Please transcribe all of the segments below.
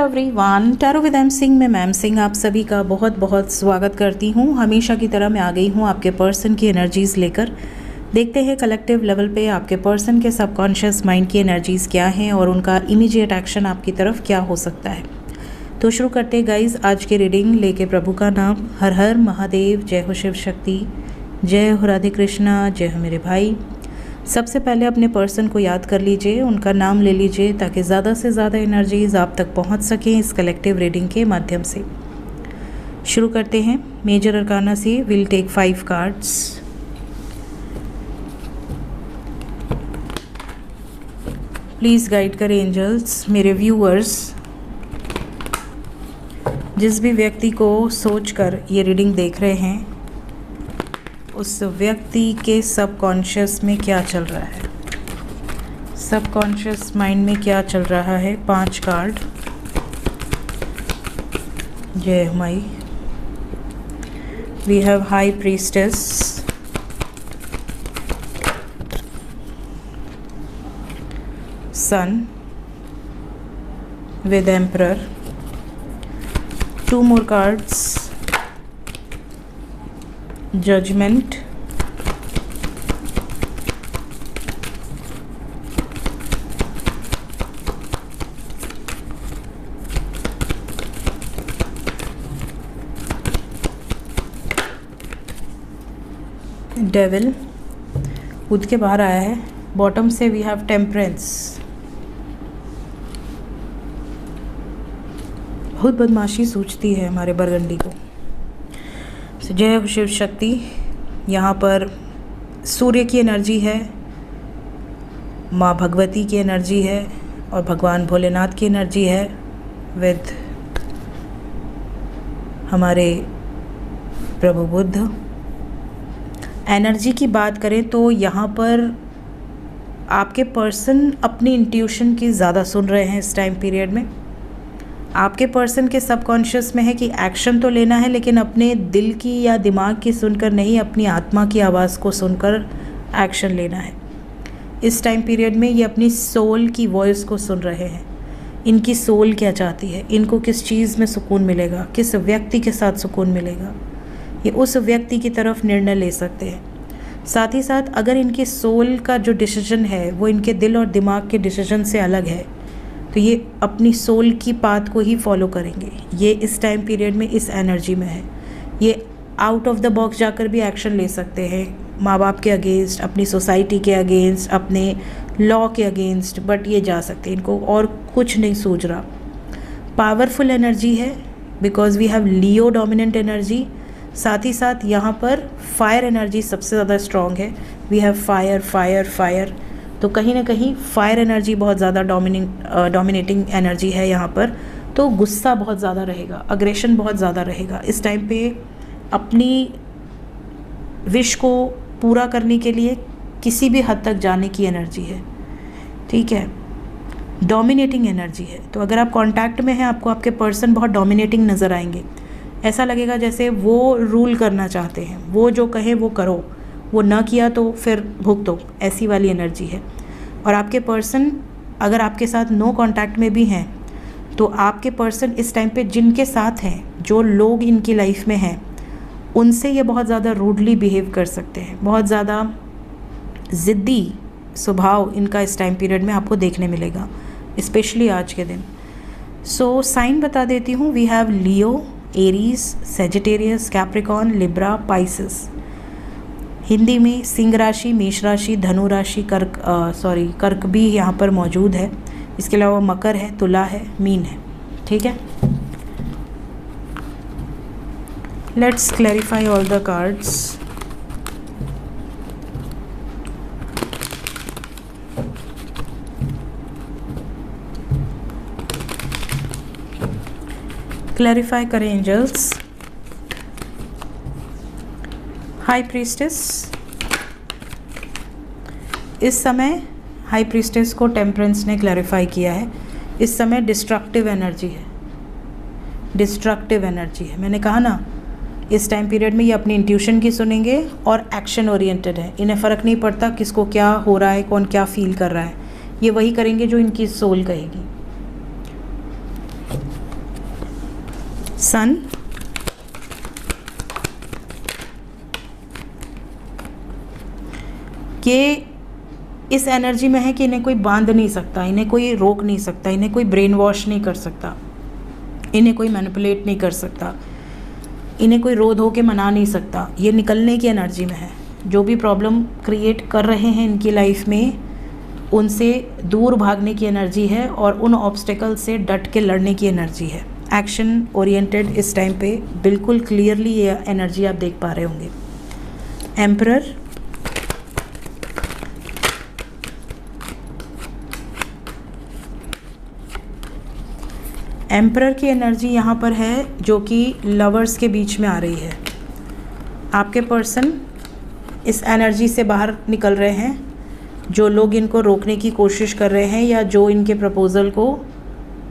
Everyone, tarot with M Singh में ma'am Singh आप सभी का बहुत बहुत स्वागत करती हूँ। हमेशा की तरह मैं आ गई हूँ आपके पर्सन की एनर्जीज़ लेकर। देखते हैं कलेक्टिव लेवल पे आपके पर्सन के सबकॉन्शियस माइंड की एनर्जीज़ क्या हैं और उनका इमीडिएट एक्शन आपकी तरफ क्या हो सकता है। तो शुरू करते हैं गाइज आज की रीडिंग लेके प्रभु का नाम। हर हर महादेव, जय हो शिव शक्ति, जय हो राधे कृष्णा, जय हो मेरे भाई। सबसे पहले अपने पर्सन को याद कर लीजिए, उनका नाम ले लीजिए ताकि ज़्यादा से ज़्यादा एनर्जीज़ आप तक पहुंच सकें इस कलेक्टिव रीडिंग के माध्यम से। शुरू करते हैं मेजर अरकाना से। Will take 5 cards. Please guide करें एंजल्स मेरे व्यूअर्स। जिस भी व्यक्ति को सोचकर ये रीडिंग देख रहे हैं उस व्यक्ति के सबकॉन्शियस में क्या चल रहा है, सबकॉन्शियस माइंड में क्या चल रहा है। 5 कार्ड। जय माई। We have high priestess, sun with emperor. 2 more cards, judgement, devil कूद के बाहर आया है। बॉटम से वी हैव टेम्परेंस। बहुत बदमाशी सूझती है हमारे बरगंडी को। जय हो शिव शक्ति। यहाँ पर सूर्य की एनर्जी है, माँ भगवती की एनर्जी है और भगवान भोलेनाथ की एनर्जी है विद हमारे प्रभु बुद्ध। एनर्जी की बात करें तो यहाँ पर आपके पर्सन अपनी इंट्यूशन की ज़्यादा सुन रहे हैं इस टाइम पीरियड में। आपके पर्सन के सबकॉन्शियस में है कि एक्शन तो लेना है लेकिन अपने दिल की या दिमाग की सुनकर नहीं, अपनी आत्मा की आवाज़ को सुनकर एक्शन लेना है। इस टाइम पीरियड में ये अपनी सोल की वॉइस को सुन रहे हैं। इनकी सोल क्या चाहती है, इनको किस चीज़ में सुकून मिलेगा, किस व्यक्ति के साथ सुकून मिलेगा, ये उस व्यक्ति की तरफ निर्णय ले सकते हैं। साथ ही साथ अगर इनकी सोल का जो डिसीजन है वो इनके दिल और दिमाग के डिसीजन से अलग है तो ये अपनी सोल की पाथ को ही फॉलो करेंगे। ये इस टाइम पीरियड में इस एनर्जी में है। ये आउट ऑफ द बॉक्स जाकर भी एक्शन ले सकते हैं, माँ बाप के अगेंस्ट, अपनी सोसाइटी के अगेंस्ट, अपने लॉ के अगेंस्ट, बट ये जा सकते हैं। इनको और कुछ नहीं सूझ रहा। पावरफुल एनर्जी है because we have Leo dominant energy. साथ ही साथ यहाँ पर फायर एनर्जी सबसे ज़्यादा स्ट्रॉन्ग है। We have fire fire fire. तो कहीं ना कहीं फायर एनर्जी बहुत ज़्यादा डोमिनेटिंग एनर्जी है यहाँ पर। तो गुस्सा बहुत ज़्यादा रहेगा, अग्रेशन बहुत ज़्यादा रहेगा। इस टाइम पे अपनी विश को पूरा करने के लिए किसी भी हद तक जाने की एनर्जी है, ठीक है। डोमिनेटिंग एनर्जी है। तो अगर आप कांटेक्ट में हैं आपको आपके पर्सन बहुत डोमिनेटिंग नज़र आएंगे। ऐसा लगेगा जैसे वो रूल करना चाहते हैं, वो जो कहे वो करो, वो ना किया तो फिर भुगतो, ऐसी वाली एनर्जी है। और आपके पर्सन अगर आपके साथ नो कांटेक्ट में भी हैं तो आपके पर्सन इस टाइम पे जिनके साथ हैं, जो लोग इनकी लाइफ में हैं, उनसे ये बहुत ज़्यादा रूडली बिहेव कर सकते हैं। बहुत ज़्यादा ज़िद्दी स्वभाव इनका इस टाइम पीरियड में आपको देखने मिलेगा, स्पेशली आज के दिन। सो साइन बता देती हूँ। We have Leo, Aries, Sagittarius, Capricorn, Libra, Pisces. Hindi में सिंह राशि, मेष राशि, धनु राशि, कर्क भी यहाँ पर मौजूद है। इसके अलावा मकर है, तुला है, मीन है, ठीक है। Let's clarify all the cards. Clarify करें एंजल्स। High priestess. इस समय हाई प्रीस्टेस को टेम्परेंस ने क्लैरिफाई किया है। इस समय डिस्ट्रक्टिव एनर्जी है, डिस्ट्रक्टिव एनर्जी है। मैंने कहा ना इस टाइम पीरियड में ये अपनी इंट्यूशन की सुनेंगे और एक्शन ओरिएंटेड है। इन्हें फ़र्क नहीं पड़ता किसको क्या हो रहा है, कौन क्या फील कर रहा है, ये वही करेंगे जो इनकी सोल कहेगी। सन, कि इस एनर्जी में है कि इन्हें कोई बांध नहीं सकता, इन्हें कोई रोक नहीं सकता, इन्हें कोई ब्रेन वॉश नहीं कर सकता, इन्हें कोई मैनिपुलेट नहीं कर सकता, इन्हें कोई रो धो के मना नहीं सकता। ये निकलने की एनर्जी में है। जो भी प्रॉब्लम क्रिएट कर रहे हैं इनकी लाइफ में, उनसे दूर भागने की एनर्जी है और उन ऑब्स्टेकल से डट के लड़ने की एनर्जी है। एक्शन ओरिएंटेड इस टाइम पे बिल्कुल क्लियरली ये एनर्जी आप देख पा रहे होंगे। एम्परर, एम्परर की एनर्जी यहाँ पर है जो कि लवर्स के बीच में आ रही है। आपके पर्सन इस एनर्जी से बाहर निकल रहे हैं। जो लोग इनको रोकने की कोशिश कर रहे हैं या जो इनके प्रपोज़ल को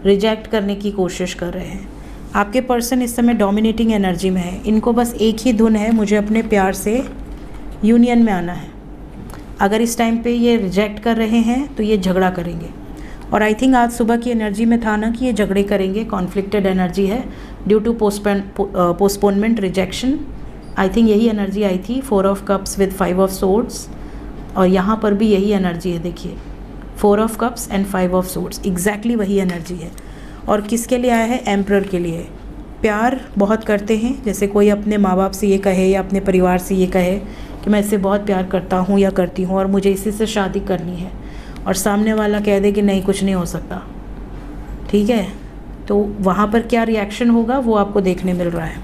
रिजेक्ट करने की कोशिश कर रहे हैं, आपके पर्सन इस समय डोमिनेटिंग एनर्जी में है। इनको बस एक ही धुन है, मुझे अपने प्यार से यूनियन में आना है। अगर इस टाइम पे ये रिजेक्ट कर रहे हैं तो ये झगड़ा करेंगे। और आई थिंक आज सुबह की एनर्जी में था ना कि ये झगड़े करेंगे। कॉन्फ्लिक्टेड एनर्जी है due to postponement, rejection. I think यही एनर्जी आई थी। 4 of cups with 5 of swords, और यहाँ पर भी यही एनर्जी है। देखिए 4 of cups and 5 of swords, exactly वही एनर्जी है। और किसके लिए आया है? एम्परर के लिए। प्यार बहुत करते हैं, जैसे कोई अपने माँ बाप से ये कहे या अपने परिवार से ये कहे कि मैं इससे बहुत प्यार करता हूँ या करती हूँ और मुझे इसी से शादी करनी है, और सामने वाला कह दे कि नहीं कुछ नहीं हो सकता। ठीक है, तो वहाँ पर क्या रिएक्शन होगा वो आपको देखने मिल रहा है।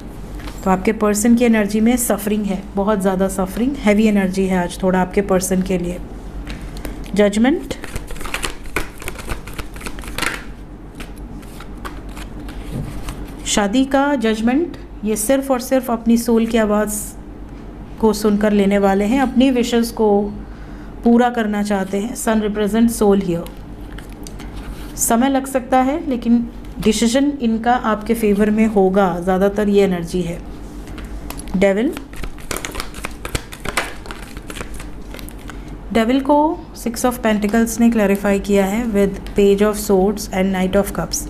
तो आपके पर्सन की एनर्जी में सफरिंग है, बहुत ज़्यादा सफरिंग, हैवी एनर्जी है आज थोड़ा आपके पर्सन के लिए। जजमेंट, शादी का जजमेंट, ये सिर्फ और सिर्फ अपनी सोल की आवाज़ को सुनकर लेने वाले हैं, अपनी विशेस को पूरा करना चाहते हैं। सन रिप्रेजेंट सोल हियर। समय लग सकता है लेकिन डिसीजन इनका आपके फेवर में होगा, ज़्यादातर ये एनर्जी है। डेविल, डेविल को 6 ऑफ पेंटिकल्स ने क्लैरिफाई किया है with page of swords and night of cups.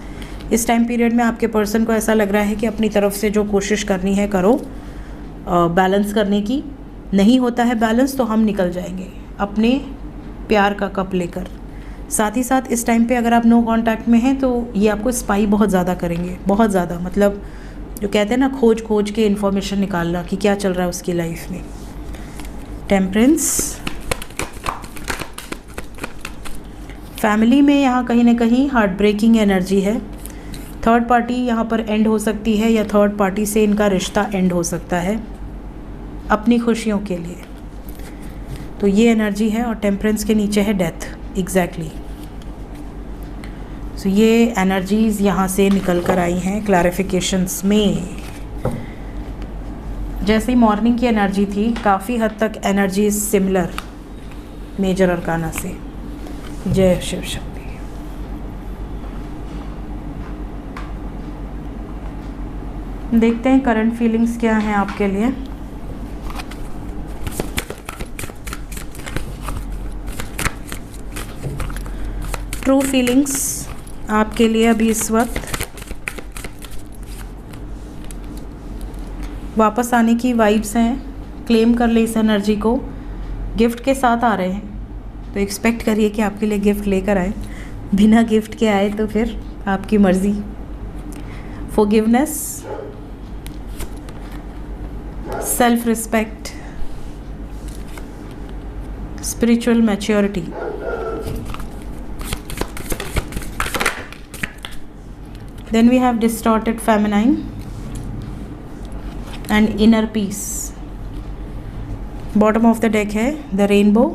इस टाइम पीरियड में आपके पर्सन को ऐसा लग रहा है कि अपनी तरफ से जो कोशिश करनी है करो, बैलेंस करने की। नहीं होता है बैलेंस तो हम निकल जाएंगे अपने प्यार का कप लेकर। साथ ही साथ इस टाइम पे अगर आप नो कांटेक्ट में हैं तो ये आपको स्पाई बहुत ज़्यादा करेंगे, बहुत ज़्यादा। मतलब जो कहते हैं ना, खोज खोज के इन्फॉर्मेशन निकालना कि क्या चल रहा है उसकी लाइफ में। टेम्परेंस, फैमिली में यहाँ कहीं ना कहीं हार्ट ब्रेकिंग एनर्जी है। थर्ड पार्टी यहाँ पर एंड हो सकती है या थर्ड पार्टी से इनका रिश्ता एंड हो सकता है अपनी खुशियों के लिए। तो ये एनर्जी है। और टेम्परेंस के नीचे है डेथ, एग्जैक्टली। सो ये एनर्जीज़ यहाँ से निकल कर आई हैं क्लैरिफिकेशंस में। जैसे ही मॉर्निंग की एनर्जी थी, काफ़ी हद तक एनर्जी सिमिलर मेजर अरकाना से। जय शिव शक्ति। देखते हैं करंट फीलिंग्स क्या हैं आपके लिए। ट्रू फीलिंग्स आपके लिए अभी इस वक्त वापस आने की वाइब्स हैं। क्लेम कर ले इस एनर्जी को। गिफ्ट के साथ आ रहे हैं तो एक्सपेक्ट करिए कि आपके लिए गिफ्ट लेकर आए। बिना गिफ्ट के आए तो फिर आपकी मर्ज़ी। Forgiveness, self respect, spiritual maturity. Then we have distorted feminine and inner peace. Bottom of the deck है the rainbow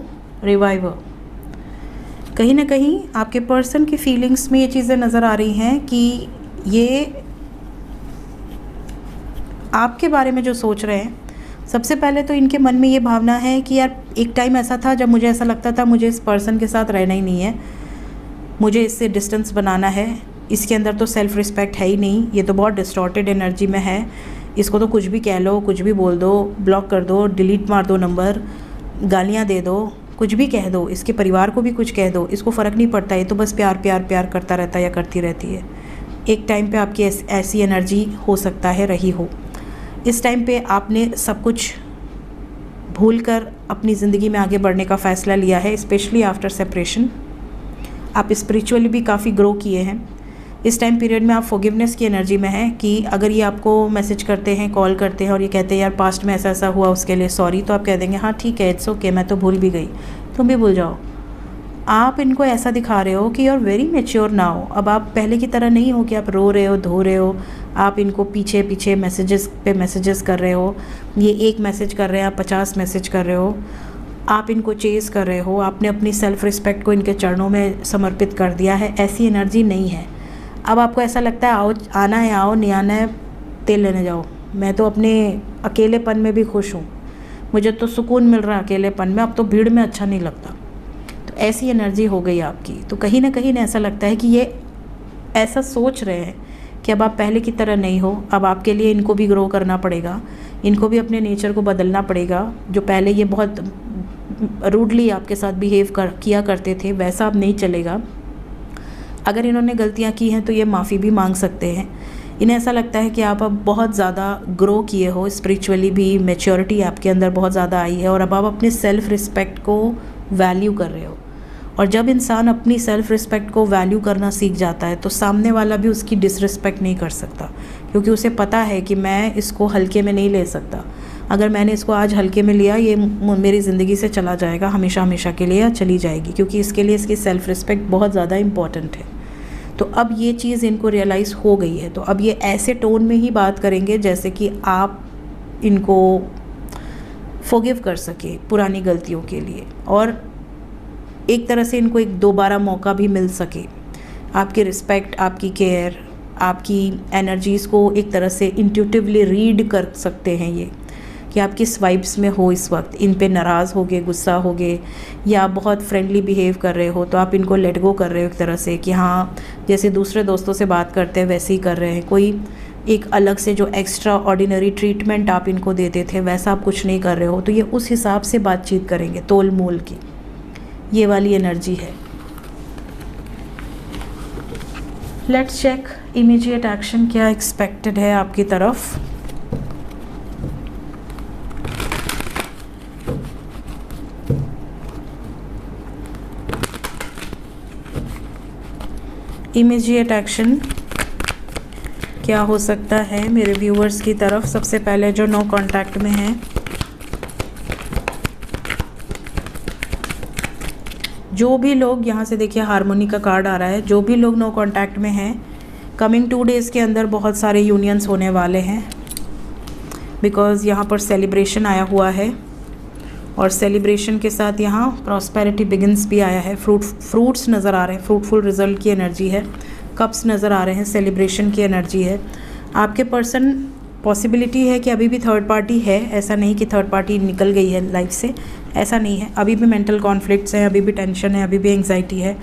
reviver. कहीं ना कहीं आपके पर्सन की फीलिंग्स में ये चीज़ें नज़र आ रही हैं कि ये आपके बारे में जो सोच रहे हैं, सबसे पहले तो इनके मन में ये भावना है कि यार एक टाइम ऐसा था जब मुझे ऐसा लगता था मुझे इस पर्सन के साथ रहना ही नहीं है, मुझे इससे डिस्टेंस बनाना है, इसके अंदर तो सेल्फ़ रिस्पेक्ट है ही नहीं, ये तो बहुत डिस्टॉर्टेड एनर्जी में है, इसको तो कुछ भी कह लो, कुछ भी बोल दो, ब्लॉक कर दो, डिलीट मार दो नंबर, गालियाँ दे दो, कुछ भी कह दो, इसके परिवार को भी कुछ कह दो, इसको फ़र्क नहीं पड़ता, ये तो बस प्यार प्यार प्यार करता रहता है या करती रहती है। एक टाइम पे आपकी ऐसी एनर्जी हो सकता है रही हो। इस टाइम पे आपने सब कुछ भूलकर अपनी ज़िंदगी में आगे बढ़ने का फ़ैसला लिया है, स्पेशली आफ्टर सेपरेशन। आप स्पिरिचुअली भी काफ़ी ग्रो किए हैं। इस टाइम पीरियड में आप फॉरगिवनेस की एनर्जी में हैं कि अगर ये आपको मैसेज करते हैं, कॉल करते हैं और ये कहते हैं यार पास्ट में ऐसा ऐसा हुआ, उसके लिए सॉरी, तो आप कह देंगे हाँ ठीक है, इट्स ओके, मैं तो भूल भी गई, तुम भी भूल जाओ। आप इनको ऐसा दिखा रहे हो कि you are very mature now. अब आप पहले की तरह नहीं हो कि आप रो रहे हो, धो रहे हो, आप इनको पीछे पीछे मैसेजेस पे मैसेजेस कर रहे हो। ये एक मैसेज कर रहे हैं, आप 50 मैसेज कर रहे हो, आप इनको चेज़ कर रहे हो। आपने अपनी सेल्फ़ रिस्पेक्ट को इनके चरणों में समर्पित कर दिया है। ऐसी एनर्जी नहीं है। अब आपको ऐसा लगता है आओ, आना है आओ, नहीं आना है तेल लेने जाओ, मैं तो अपने अकेलेपन में भी खुश हूँ, मुझे तो सुकून मिल रहा है अकेलेपन में, अब तो भीड़ में अच्छा नहीं लगता। तो ऐसी एनर्जी हो गई आपकी। तो कहीं ना कहीं ऐसा लगता है कि ये ऐसा सोच रहे हैं कि अब आप पहले की तरह नहीं हो। अब आपके लिए इनको भी ग्रो करना पड़ेगा, इनको भी अपने नेचर को बदलना पड़ेगा। जो पहले ये बहुत रूडली आपके साथ बिहेव किया करते थे, वैसा अब नहीं चलेगा। अगर इन्होंने गलतियाँ की हैं तो ये माफ़ी भी मांग सकते हैं। इन्हें ऐसा लगता है कि आप अब बहुत ज़्यादा ग्रो किए हो, स्पिरिचुअली भी मैच्योरिटी आपके अंदर बहुत ज़्यादा आई है और अब आप अपने सेल्फ़ रिस्पेक्ट को वैल्यू कर रहे हो। और जब इंसान अपनी सेल्फ़ रिस्पेक्ट को वैल्यू करना सीख जाता है तो सामने वाला भी उसकी डिसरिस्पेक्ट नहीं कर सकता, क्योंकि उसे पता है कि मैं इसको हल्के में नहीं ले सकता। अगर मैंने इसको आज हल्के में लिया, ये मेरी ज़िंदगी से चला जाएगा हमेशा हमेशा के लिए, या चली जाएगी, क्योंकि इसके लिए इसकी सेल्फ़ रिस्पेक्ट बहुत ज़्यादा इम्पॉर्टेंट है। तो अब ये चीज़ इनको रियलाइज़ हो गई है। तो अब ये ऐसे टोन में ही बात करेंगे जैसे कि आप इनको फॉरगिव कर सके पुरानी गलतियों के लिए, और एक तरह से इनको एक दोबारा मौका भी मिल सके। आपकी रिस्पेक्ट, आपकी केयर, आपकी एनर्जीज़ को एक तरह से इंट्यूटिवली रीड कर सकते हैं ये, कि आप किस वाइब्स में हो इस वक्त। इन पे नाराज़ होगे, गुस्सा होगे, या बहुत फ्रेंडली बिहेव कर रहे हो तो आप इनको लेट गो कर रहे हो एक तरह से, कि हाँ जैसे दूसरे दोस्तों से बात करते हैं वैसे ही कर रहे हैं। कोई एक अलग से जो एक्स्ट्रा ऑर्डिनरी ट्रीटमेंट आप इनको देते थे वैसा आप कुछ नहीं कर रहे हो, तो ये उस हिसाब से बातचीत करेंगे, तोल मोल की। ये वाली एनर्जी है। लेट्स चेक इमीडिएट एक्शन क्या एक्सपेक्टेड है आपकी तरफ। इमीडिएट एक्शन क्या हो सकता है मेरे व्यूअर्स की तरफ। सबसे पहले जो नो कांटेक्ट में है, जो भी लोग, यहाँ से देखिए हारमोनी का कार्ड आ रहा है, जो भी लोग नो कांटेक्ट में हैं, कमिंग 2 डेज़ के अंदर बहुत सारे यूनियंस होने वाले हैं, बिकॉज़ यहाँ पर सेलिब्रेशन आया हुआ है और सेलिब्रेशन के साथ यहाँ प्रॉस्पेरिटी बिगिंस भी आया है। फ्रूट्स नज़र आ रहे हैं, फ्रूटफुल रिजल्ट की एनर्जी है। कप्स नज़र आ रहे हैं, सेलिब्रेशन की एनर्जी है। आपके पर्सन, पॉसिबिलिटी है कि अभी भी थर्ड पार्टी है, ऐसा नहीं कि थर्ड पार्टी निकल गई है लाइफ से, ऐसा नहीं है। अभी भी मेंटल कॉन्फ्लिक्ट्स हैं, अभी भी टेंशन है, अभी भी एंग्जाइटी है,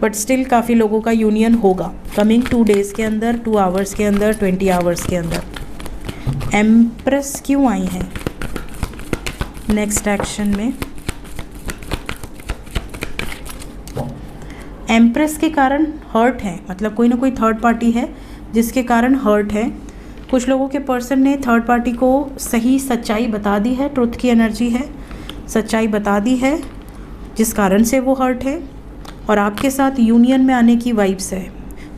बट स्टिल काफ़ी लोगों का यूनियन होगा कमिंग 2 डेज़ के अंदर, 2 आवर्स के अंदर, 20 आवर्स के अंदर। एम्प्रेस क्यों आई हैं नेक्स्ट एक्शन में? एम्प्रेस के कारण हर्ट है, मतलब कोई ना कोई थर्ड पार्टी है जिसके कारण हर्ट है। कुछ लोगों के पर्सन ने थर्ड पार्टी को सही सच्चाई बता दी है, ट्रुथ की एनर्जी है, सच्चाई बता दी है जिस कारण से वो हर्ट है, और आपके साथ यूनियन में आने की वाइब्स है।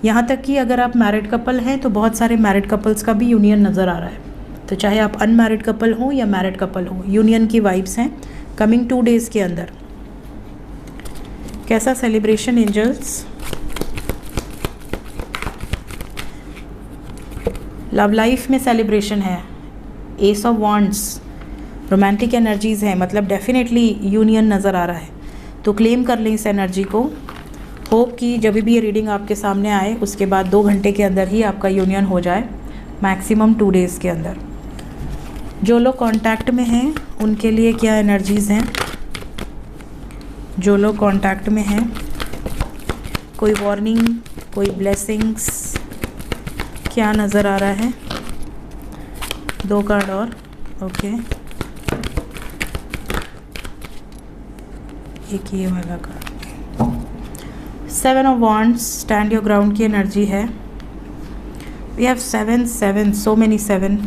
यहाँ तक कि अगर आप मैरिड कपल हैं तो बहुत सारे मैरिड कपल्स का भी यूनियन नज़र आ रहा है। तो चाहे आप अनमैरिड कपल हो या मैरिड कपल हो, यूनियन की वाइब्स हैं कमिंग 2 डेज़ के अंदर। कैसा सेलिब्रेशन एंजल्स? लव लाइफ में सेलिब्रेशन है, S of wands, romantic energies हैं, मतलब डेफिनेटली यूनियन नज़र आ रहा है। तो क्लेम कर लें इस एनर्जी को। होप कि जब भी ये रीडिंग आपके सामने आए उसके बाद 2 घंटे के अंदर ही आपका यूनियन हो जाए, मैक्सिमम 2 डेज़ के अंदर। जो लोग कांटेक्ट में हैं उनके लिए क्या एनर्जीज़ हैं? जो लोग कांटेक्ट में हैं, कोई वार्निंग, कोई ब्लेसिंग्स, क्या नज़र आ रहा है? 2 कार्ड और, ओके। एक ये वाला card, 7 of wands, stand your ground की एनर्जी है। We have 7 7, so many 7।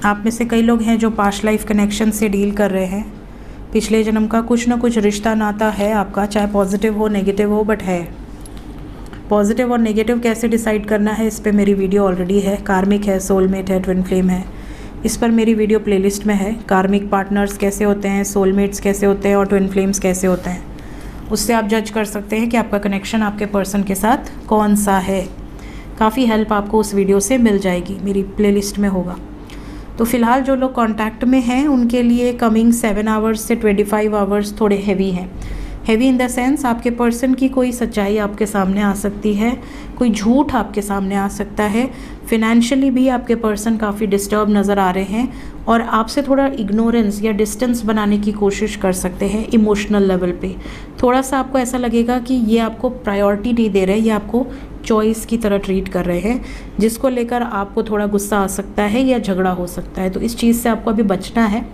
आप में से कई लोग हैं जो पास्ट लाइफ कनेक्शन से डील कर रहे हैं। पिछले जन्म का कुछ ना कुछ रिश्ता नाता है आपका, चाहे पॉजिटिव हो नेगेटिव हो, बट है। पॉजिटिव और नेगेटिव कैसे डिसाइड करना है, इस पे मेरी वीडियो ऑलरेडी है। कार्मिक है, सोलमेट है, ट्विन फ्लेम है, इस पर मेरी वीडियो प्लेलिस्ट में है। कार्मिक पार्टनर्स कैसे होते हैं, सोलमेट्स कैसे होते हैं और ट्विन फ्लेम्स कैसे होते हैं, उससे आप जज कर सकते हैं कि आपका कनेक्शन आपके पर्सन के साथ कौन सा है। काफ़ी हेल्प आपको उस वीडियो से मिल जाएगी, मेरी प्लेलिस्ट में होगा। तो फ़िलहाल जो लोग कांटेक्ट में हैं उनके लिए कमिंग 7 आवर्स से 25 आवर्स थोड़े हैवी हैं। हैवी इन द सेंस आपके पर्सन की कोई सच्चाई आपके सामने आ सकती है, कोई झूठ आपके सामने आ सकता है। फिनेंशियली भी आपके पर्सन काफ़ी डिस्टर्ब नज़र आ रहे हैं और आपसे थोड़ा इग्नोरेंस या डिस्टेंस बनाने की कोशिश कर सकते हैं। इमोशनल लेवल पे थोड़ा सा आपको ऐसा लगेगा कि ये आपको प्रायोरिटी नहीं दे रहे, ये आपको चॉइस की तरह ट्रीट कर रहे हैं, जिसको लेकर आपको थोड़ा गुस्सा आ सकता है या झगड़ा हो सकता है। तो इस चीज़ से आपको अभी बचना है,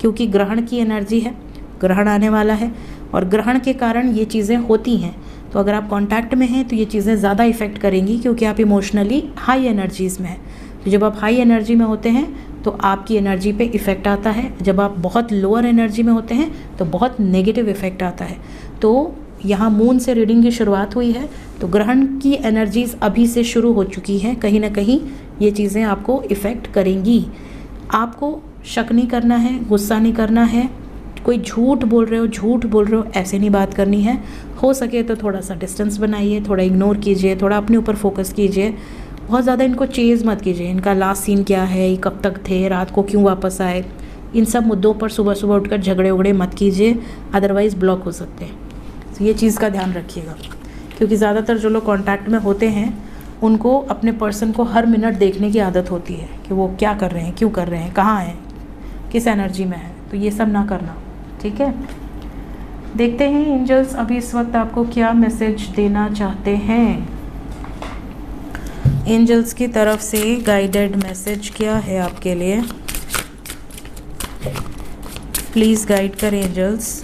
क्योंकि ग्रहण की एनर्जी है, ग्रहण आने वाला है और ग्रहण के कारण ये चीज़ें होती हैं। तो अगर आप कांटेक्ट में हैं तो ये चीज़ें ज़्यादा इफ़ेक्ट करेंगी, क्योंकि आप इमोशनली हाई एनर्जीज़ में हैं। तो जब आप हाई एनर्जी में होते हैं तो आपकी एनर्जी पे इफ़ेक्ट आता है, जब आप बहुत लोअर एनर्जी में होते हैं तो बहुत नेगेटिव इफ़ेक्ट आता है। तो यहाँ मून से रीडिंग की शुरुआत हुई है, तो ग्रहण की एनर्जीज़ अभी से शुरू हो चुकी हैं। कहीं ना कहीं ये चीज़ें आपको इफ़ेक्ट करेंगी। आपको शक नहीं करना है, गुस्सा नहीं करना है। कोई झूठ बोल रहे हो ऐसे नहीं बात करनी है। हो सके तो थोड़ा सा डिस्टेंस बनाइए, थोड़ा इग्नोर कीजिए, थोड़ा अपने ऊपर फोकस कीजिए। बहुत ज़्यादा इनको चेज़ मत कीजिए। इनका लास्ट सीन क्या है, ये कब तक थे, रात को क्यों वापस आए, इन सब मुद्दों पर सुबह सुबह उठकर झगड़े उगड़े मत कीजिए, अदरवाइज़ ब्लॉक हो सकते हैं। तो ये चीज़ का ध्यान रखिएगा, क्योंकि ज़्यादातर जो लोग कांटेक्ट में होते हैं उनको अपने पर्सन को हर मिनट देखने की आदत होती है कि वो क्या कर रहे हैं, क्यों कर रहे हैं, कहाँ हैं, किस एनर्जी में है। तो ये सब ना करना, ठीक है। देखते हैं एंजल्स अभी इस वक्त आपको क्या मैसेज देना चाहते हैं। एंजल्स की तरफ से गाइडेड मैसेज क्या है आपके लिए, प्लीज़ गाइड करें एंजल्स।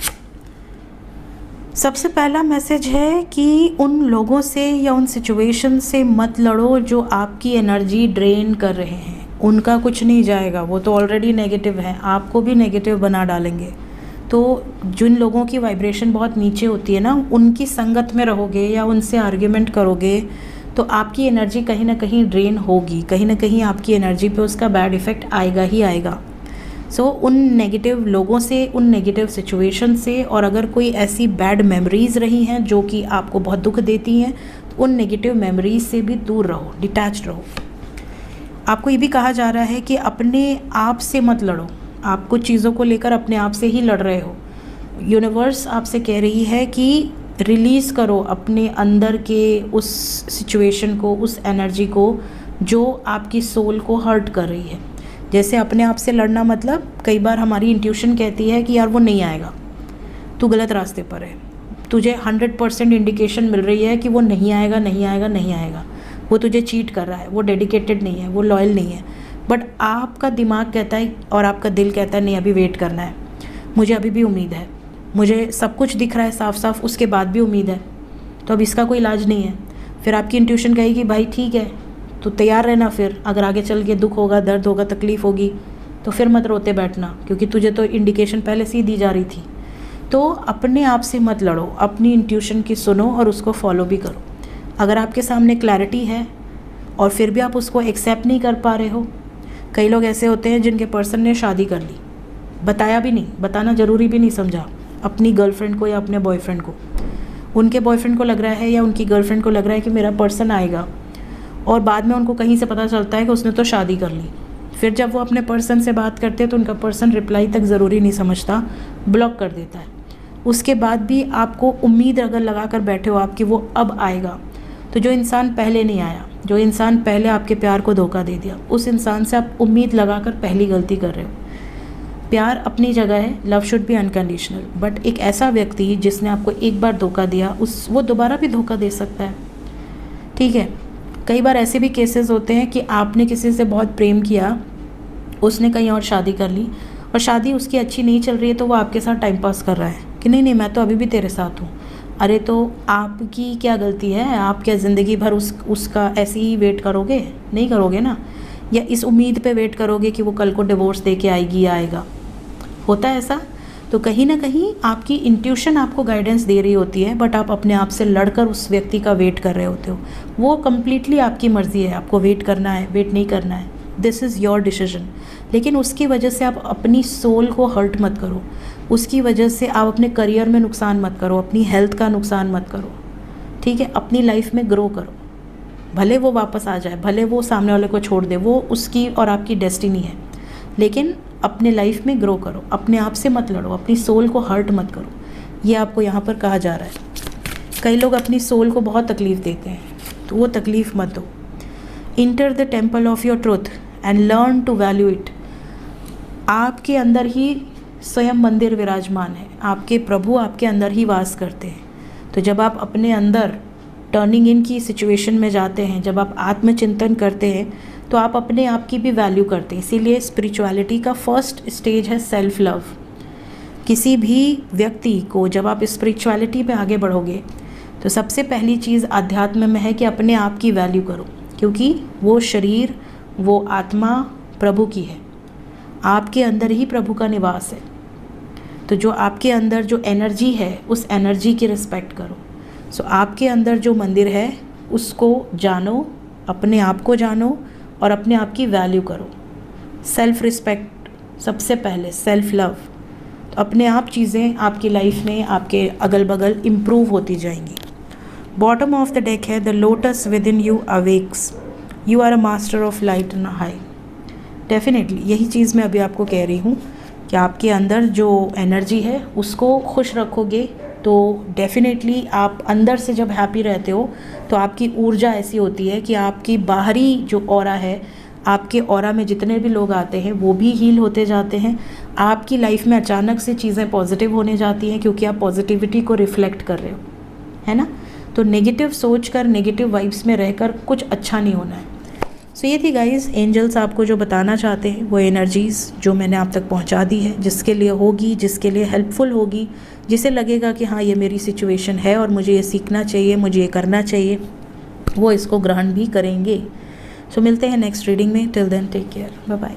सबसे पहला मैसेज है कि उन लोगों से या उन सिचुएशन से मत लड़ो जो आपकी एनर्जी ड्रेन कर रहे हैं। उनका कुछ नहीं जाएगा, वो तो ऑलरेडी नेगेटिव हैं, आपको भी नेगेटिव बना डालेंगे। तो जिन लोगों की वाइब्रेशन बहुत नीचे होती है ना, उनकी संगत में रहोगे या उनसे आर्ग्यूमेंट करोगे तो आपकी एनर्जी कहीं ना कहीं ड्रेन होगी, कहीं ना कहीं आपकी एनर्जी पे उसका बैड इफ़ेक्ट आएगा ही आएगा। सो उन नेगेटिव लोगों से, उन नेगेटिव सिचुएशन से, और अगर कोई ऐसी बैड मेमोरीज़ रही हैं जो कि आपको बहुत दुख देती हैं, तो उन नेगेटिव मेमोरीज से भी दूर रहो, डिटैच रहो। आपको ये भी कहा जा रहा है कि अपने आप से मत लड़ो, आप कुछ चीज़ों को लेकर अपने आप से ही लड़ रहे हो। यूनिवर्स आपसे कह रही है कि रिलीज़ करो अपने अंदर के उस सिचुएशन को, उस एनर्जी को जो आपकी सोल को हर्ट कर रही है। जैसे अपने आप से लड़ना मतलब, कई बार हमारी इंट्यूशन कहती है कि यार वो नहीं आएगा, तू गलत रास्ते पर है, तुझे 100% इंडिकेशन मिल रही है कि वो नहीं आएगा, नहीं आएगा, नहीं आएगा, वो तुझे चीट कर रहा है, वो डेडिकेटेड नहीं है, वो लॉयल नहीं है। बट आपका दिमाग कहता है और आपका दिल कहता है नहीं, अभी वेट करना है, मुझे अभी भी उम्मीद है, मुझे सब कुछ दिख रहा है साफ साफ, उसके बाद भी उम्मीद है, तो अब इसका कोई इलाज नहीं है। फिर आपकी इंट्यूशन कहेगी भाई ठीक है, तो तैयार रहना, फिर अगर आगे चल के दुख होगा, दर्द होगा, तकलीफ़ होगी, तो फिर मत रोते बैठना, क्योंकि तुझे तो इंडिकेशन पहले से ही दी जा रही थी। तो अपने आप से मत लड़ो, अपनी इंट्यूशन की सुनो और उसको फॉलो भी करो। अगर आपके सामने क्लैरिटी है और फिर भी आप उसको एक्सेप्ट नहीं कर पा रहे हो, कई लोग ऐसे होते हैं जिनके पर्सन ने शादी कर ली, बताया भी नहीं, बताना ज़रूरी भी नहीं समझा अपनी गर्लफ्रेंड को या अपने बॉयफ्रेंड को। उनके बॉयफ्रेंड को लग रहा है या उनकी गर्लफ्रेंड को लग रहा है कि मेरा पर्सन आएगा, और बाद में उनको कहीं से पता चलता है कि उसने तो शादी कर ली। फिर जब वो अपने पर्सन से बात करते हैं तो उनका पर्सन रिप्लाई तक ज़रूरी नहीं समझता, ब्लॉक कर देता है। उसके बाद भी आपको उम्मीद अगर लगा कर बैठे हो आप कि वो अब आएगा, तो जो इंसान पहले नहीं आया, जो इंसान पहले आपके प्यार को धोखा दे दिया, उस इंसान से आप उम्मीद लगा कर पहली गलती कर रहे हो। प्यार अपनी जगह है, love should be unconditional, but एक ऐसा व्यक्ति जिसने आपको एक बार धोखा दिया, वो दोबारा भी धोखा दे सकता है, ठीक है। कई बार ऐसे भी केसेस होते हैं कि आपने किसी से बहुत प्रेम किया, उसने कहीं और शादी कर ली, और शादी उसकी अच्छी नहीं चल रही है, तो वो आपके साथ टाइम पास कर रहा है कि नहीं मैं तो अभी भी तेरे साथ हूँ, अरे तो आपकी क्या गलती है? आप क्या ज़िंदगी भर उसका ऐसे ही वेट करोगे? नहीं करोगे ना। या इस उम्मीद पे वेट करोगे कि वो कल को डिवोर्स दे के आएगी या आएगा? होता है ऐसा? तो कहीं ना कहीं आपकी इंट्यूशन आपको गाइडेंस दे रही होती है, बट आप अपने आप से लड़कर उस व्यक्ति का वेट कर रहे होते हो। वो कम्प्लीटली आपकी मर्ज़ी है, आपको वेट करना है, वेट नहीं करना है, दिस इज़ योर डिसीजन। लेकिन उसकी वजह से आप अपनी सोल को हर्ट मत करो, उसकी वजह से आप अपने करियर में नुकसान मत करो, अपनी हेल्थ का नुकसान मत करो, ठीक है? अपनी लाइफ में ग्रो करो। भले वो वापस आ जाए, भले वो सामने वाले को छोड़ दे, वो उसकी और आपकी डेस्टिनी है, लेकिन अपने लाइफ में ग्रो करो, अपने आप से मत लड़ो, अपनी सोल को हर्ट मत करो। ये आपको यहाँ पर कहा जा रहा है। कई लोग अपनी सोल को बहुत तकलीफ़ देते हैं, तो वो तकलीफ़ मत दो। Enter the temple of your truth and learn to value it. आपके अंदर ही स्वयं मंदिर विराजमान है, आपके प्रभु आपके अंदर ही वास करते हैं। तो जब आप अपने अंदर टर्निंग इन की सिचुएशन में जाते हैं, जब आप आत्मचिंतन करते हैं, तो आप अपने आप की भी वैल्यू करते हैं। इसीलिए स्पिरिचुअलिटी का फर्स्ट स्टेज है सेल्फ लव। किसी भी व्यक्ति को जब आप स्पिरिचुअलिटी पे आगे बढ़ोगे, तो सबसे पहली चीज़ अध्यात्म में है कि अपने आप की वैल्यू करो, क्योंकि वो शरीर, वो आत्मा प्रभु की है, आपके अंदर ही प्रभु का निवास है। तो जो आपके अंदर जो एनर्जी है, उस एनर्जी की रिस्पेक्ट करो। सो आपके अंदर जो मंदिर है उसको जानो, अपने आप को जानो और अपने आप की वैल्यू करो। सेल्फ रिस्पेक्ट सबसे पहले, सेल्फ लव। तो अपने आप चीज़ें आपकी लाइफ में, आपके अगल बगल इम्प्रूव होती जाएंगी। बॉटम ऑफ द डेक है the lotus within you awakes, you are a master of light and high. Definitely यही चीज़ मैं अभी आपको कह रही हूँ कि आपके अंदर जो एनर्जी है उसको खुश रखोगे तो डेफिनेटली आप अंदर से जब हैप्पी रहते हो तो आपकी ऊर्जा ऐसी होती है कि आपकी बाहरी जो ऑरा है, आपके ऑरा में जितने भी लोग आते हैं वो भी हील होते जाते हैं। आपकी लाइफ में अचानक से चीज़ें पॉजिटिव होने जाती हैं, क्योंकि आप पॉजिटिविटी को रिफ्लेक्ट कर रहे हो, है ना। तो नेगेटिव सोच कर, नेगेटिव वाइब्स में रहकर कुछ अच्छा नहीं होना है। सो ये थी गाइस, एंजल्स आपको जो बताना चाहते हैं, वो एनर्जीज़ जो मैंने आप तक पहुंचा दी है, जिसके लिए होगी, जिसके लिए हेल्पफुल होगी, जिसे लगेगा कि हाँ ये मेरी सिचुएशन है और मुझे ये सीखना चाहिए, मुझे ये करना चाहिए, वो इसको ग्रहण भी करेंगे। सो मिलते हैं नेक्स्ट रीडिंग में। Till then take care, bye bye.